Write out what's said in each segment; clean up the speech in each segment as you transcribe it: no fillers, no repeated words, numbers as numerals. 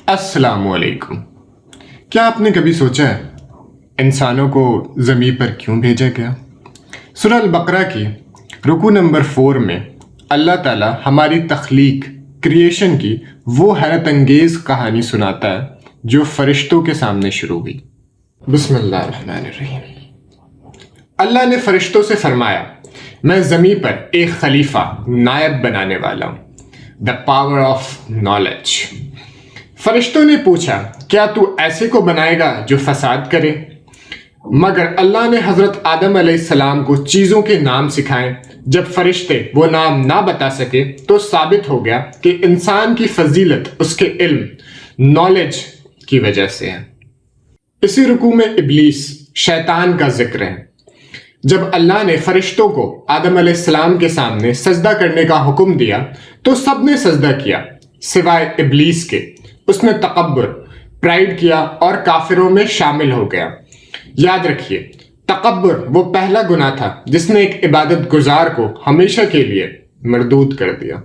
अस्सलाम वालेकुम। क्या आपने कभी सोचा है इंसानों को ज़मीन पर क्यों भेजा गया? सूरह अल-बकरा की रुकू नंबर 4 में अल्लाह ताला हमारी तख्लीक क्रिएशन की वो हैरत अंगेज़ कहानी सुनाता है जो फरिश्तों के सामने शुरू हुई। बिस्मिल्लाहिर्रहमानिर्रहीम। अल्लाह ने फरिश्तों से फरमाया, मैं ज़मीन पर एक खलीफा नायब बनाने वाला हूँ। The power of knowledge. फरिश्तों ने पूछा, क्या तू ऐसे को बनाएगा जो फसाद करे? मगर अल्लाह ने हज़रत आदम अलैहिस्सलाम को चीज़ों के नाम सिखाए। जब फरिश्ते वो नाम ना बता सके तो साबित हो गया कि इंसान की फजीलत उसके इल्म नॉलेज की वजह से है। इसी रुकू में इब्लीस शैतान का जिक्र है। जब अल्लाह ने फरिश्तों को आदम अलैहिस्सलाम के सामने सजदा करने का हुक्म दिया तो सब ने सजदा किया सिवाय इब्लीस के। उसने तकब्बुर प्राइड किया और काफिरों में शामिल हो गया। याद रखिए, तकब्बुर वो पहला गुनाह था जिसने एक इबादत गुजार को हमेशा के लिए मरदूद कर दिया।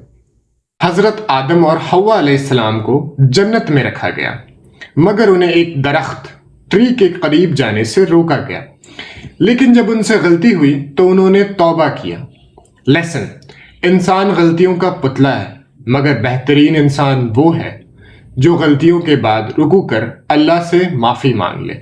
हजरत आदम और हव्वा अलैहिस्सलाम को जन्नत में रखा गया मगर उन्हें एक दरख्त ट्री के करीब जाने से रोका गया। लेकिन जब उनसे गलती हुई तो उन्होंने तौबा किया। लेसन, इंसान गलतियों का पुतला है मगर बेहतरीन इंसान वो है जो गलतियों के बाद रुकू कर अल्लाह से माफ़ी मांग ले।